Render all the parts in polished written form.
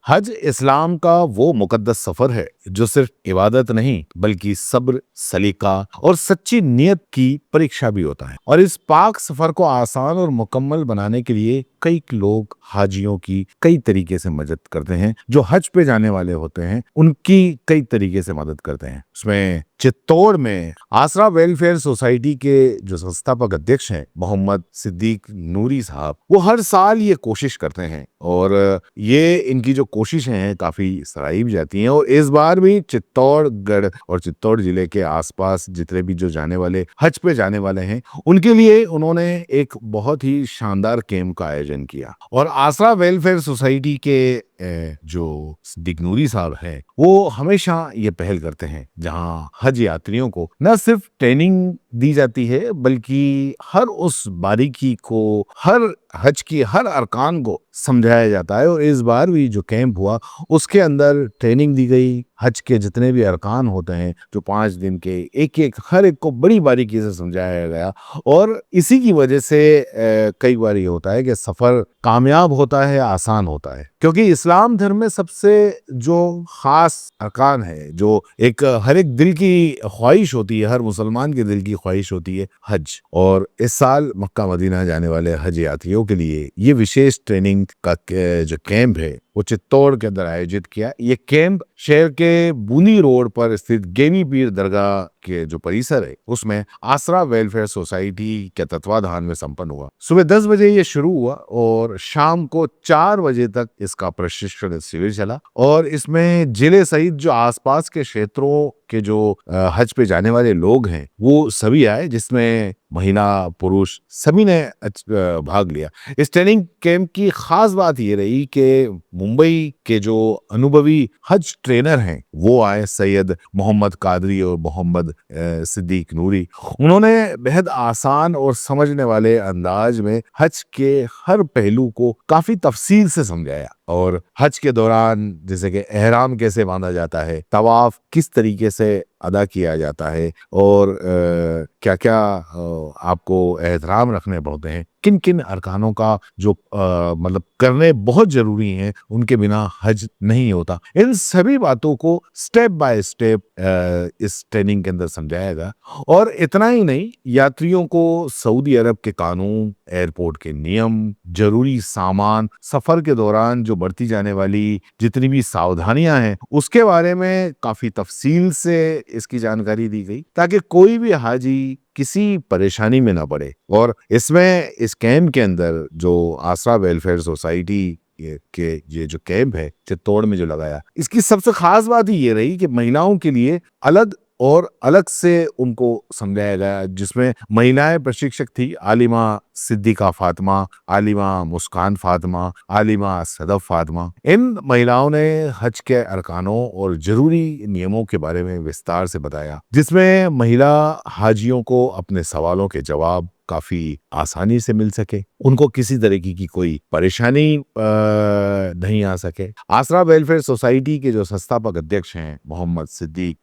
हज इस्लाम का वो मुकद्दस सफर है जो सिर्फ इबादत नहीं बल्कि सब्र, सलीका और सच्ची नियत की परीक्षा भी होता है। और इस पाक सफर को आसान और मुकम्मल बनाने के लिए कई लोग हाजियों की कई तरीके से मदद करते हैं। जो हज पे जाने वाले होते हैं उनकी कई तरीके से मदद करते हैं। उसमें चित्तौड़ में आसरा वेलफेयर सोसाइटी के जो संस्थापक अध्यक्ष हैं मोहम्मद सिद्दीक नूरी साहब, वो हर साल ये कोशिश करते हैं और ये इनकी जो कोशिशें हैं काफी सराही भी जाती हैं। और इस बार भी चित्तौड़गढ़ और चित्तौड़ जिले के आसपास जितने भी जो जाने वाले हज पे जाने वाले हैं उनके लिए उन्होंने एक बहुत ही शानदार कैंप का आयोजन किया। और आसरा वेलफेयर सोसाइटी के जो सिद्दीक नूरी साहब हैं वो हमेशा ये पहल करते हैं जहां हज यात्रियों को न सिर्फ ट्रेनिंग दी जाती है बल्कि हर उस बारीकी को, हर हज की हर अरकान को समझाया जाता है। और इस बार भी जो कैंप हुआ उसके अंदर ट्रेनिंग दी गई। हज के जितने भी अरकान होते हैं जो 5 दिन के, एक एक हर एक को बड़ी बारीकी से समझाया गया। और इसी की वजह से कई बार ये होता है कि सफर कामयाब होता है, आसान होता है, क्योंकि इस्लाम धर्म में सबसे जो खास अरकान है, जो एक हर एक दिल की ख्वाहिश होती है, हर मुसलमान के दिल की ख्वाहिश होती है, हज। और इस साल मक्का मदीना जाने वाले हज यात्रियों के लिए ये विशेष ट्रेनिंग का जो कैंप है वो चित्तौड़ के अंदर आयोजित किया। ये कैंप शहर के बुनी रोड पर स्थित गेमी पीर दरगाह के जो परिसर है उसमें आसरा वेलफेयर सोसाइटी के तत्वाधान में संपन्न हुआ। सुबह 10 बजे ये शुरू हुआ और शाम को 4 बजे तक इसका प्रशिक्षण शिविर चला। और इसमें जिले सहित जो आसपास के क्षेत्रों के जो हज पे जाने वाले लोग हैं वो सभी आए, जिसमें महिला पुरुष सभी ने भाग लिया। इस ट्रेनिंग कैंप की खास बात ये रही कि मुंबई के जो अनुभवी हज ट्रेनर हैं वो आए, सैयद मोहम्मद कादरी और मोहम्मद सिद्दीक नूरी। उन्होंने बेहद आसान और समझने वाले अंदाज में हज के हर पहलू को काफी तफसील से समझाया। और हज के दौरान जैसे कि एहराम कैसे बांधा जाता है, तवाफ किस तरीके से अदा किया जाता है और क्या क्या आपको एहतराम रखने पड़ते हैं, किन किन अरकानों का जो मतलब करने बहुत जरूरी हैं, उनके बिना हज नहीं होता, इन सभी बातों को स्टेप बाय स्टेप इस ट्रेनिंग के अंदर समझाया गया। और इतना ही नहीं, यात्रियों को सऊदी अरब के कानून, एयरपोर्ट के नियम, जरूरी सामान, सफर के दौरान जो बरती जाने वाली जितनी भी सावधानियां हैं उसके बारे में काफी तफसील से इसकी जानकारी दी गई ताकि कोई भी हाजी किसी परेशानी में ना पड़े। और इसमें इस कैंप के अंदर जो आसरा वेलफेयर सोसाइटी के ये जो कैंप है चित्तौड़ में जो लगाया, इसकी सबसे खास बात ही ये रही कि महिलाओं के लिए अलग से उनको समझाया गया, जिसमें महिलाएं प्रशिक्षक थी आलिमा सिद्दीका फातिमा, आलिमा मुस्कान फातिमा, आलिमा सदफ फातिमा। इन महिलाओं ने हज के अरकानों और जरूरी नियमों के बारे में विस्तार से बताया, जिसमें महिला हाजियों को अपने सवालों के जवाब काफी आसानी से मिल सके, उनको किसी तरीके की कोई परेशानी नहीं आ सके। आसरा वेलफेयर सोसाइटी के जो संस्थापक अध्यक्ष हैं मोहम्मद सिद्दीक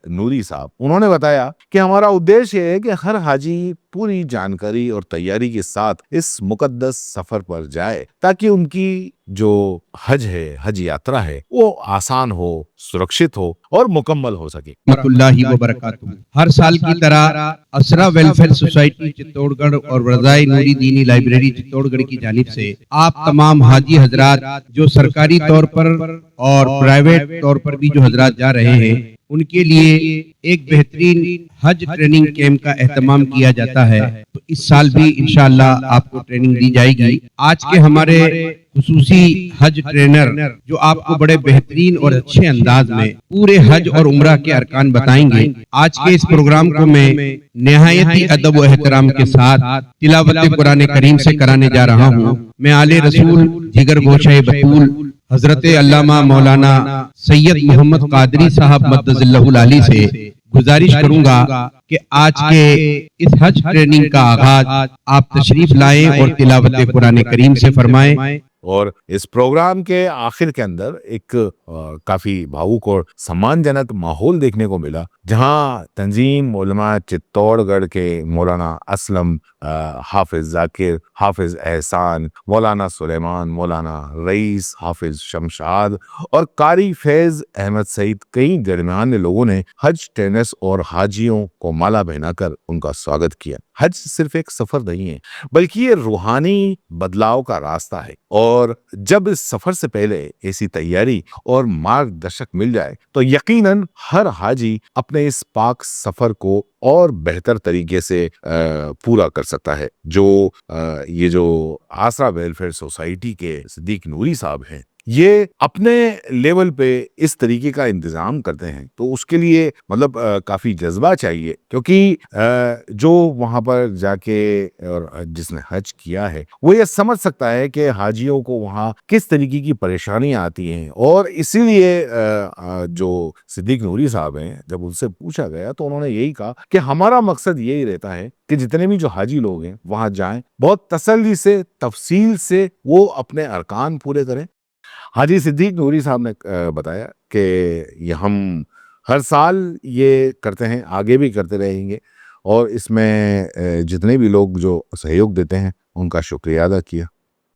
नूरी साहब, उन्होंने बताया कि हमारा उद्देश्य है कि हर हाजी पूरी जानकारी और तैयारी के साथ इस मुकद्दस सफर पर जाए ताकि उनकी जो हज है, हज यात्रा है, वो आसान हो, सुरक्षित हो और मुकम्मल हो सके। हर साल की तरह आसरा वेलफेयर सोसाइटी चित्तौड़गढ़ और रज़ाए नूरी दीनी लाइब्रेरी चित्तौड़गढ़ की जानिब से आप तमाम हाजी हजरात जो सरकारी तौर पर और प्राइवेट तौर पर भी जो हजरात जा रहे हैं उनके लिए एक बेहतरीन हज ट्रेनिंग कैंप का एहतमाम किया जाता है। तो इस साल भी इंशाअल्लाह आपको ट्रेनिंग दी जाएगी। आज के हमारे खुसूसी हज ट्रेनर जो आपको बड़े बेहतरीन और अच्छे अंदाज में पूरे हज और उम्रा के अरकान बताएंगे। आज के इस प्रोग्राम को मैं निहायती अदब व एहतराम के साथ तिलावत कुरान करीम से कराने जा रहा हूँ। मैं आले रसूल जिगर गोशे बतूल हजरत अल्लामा मौलाना सैयद मोहम्मद कादरी साहब मद्दज़िल्लहुल आली से गुजारिश करूंगा कि आज के इस हज ट्रेनिंग का आगाज आप तशरीफ लाएं और तिलावत कुरान करीम से फरमाएं। और इस प्रोग्राम के आखिर के अंदर एक काफी भावुक और सम्मानजनक माहौल देखने को मिला, जहां तंजीम उलमा चित्तौड़गढ़ के मौलाना असलम, हाफिज जाकिर, हाफिज एहसान, मौलाना सुलेमान, मौलाना रईस, हाफिज शमशाद और कारी फैज अहमद सहित कई दरमियाने लोगों ने हज टेनिस और हाजियों को माला पहनाकर उनका स्वागत किया। हज सिर्फ एक सफर नहीं है, बल्कि ये रूहानी बदलाव का रास्ता है, और जब इस सफर से पहले ऐसी तैयारी और मार्गदर्शक मिल जाए तो यकीनन हर हाजी अपने इस पाक सफर को और बेहतर तरीके से पूरा कर सकता है। ये जो आसरा वेलफेयर सोसाइटी के सिद्दीक नूरी साहब हैं, ये अपने लेवल पे इस तरीके का इंतजाम करते हैं, तो उसके लिए मतलब काफी जज्बा चाहिए, क्योंकि जो वहां पर जाके और जिसने हज किया है वो ये समझ सकता है कि हाजियों को वहां किस तरीके की परेशानियां आती हैं। और इसीलिए जो सिद्दीक नूरी साहब हैं, जब उनसे पूछा गया तो उन्होंने यही कहा कि हमारा मकसद यही रहता है कि जितने भी जो हाजी लोग हैं वहां जाएं, बहुत तसल्ली से तफसील से वो अपने अरकान पूरे करें। हाजी सिद्दीक नूरी साहब ने बताया कि ये हम हर साल ये करते हैं, आगे भी करते रहेंगे, और इसमें जितने भी लोग जो सहयोग देते हैं उनका शुक्रिया अदा किया।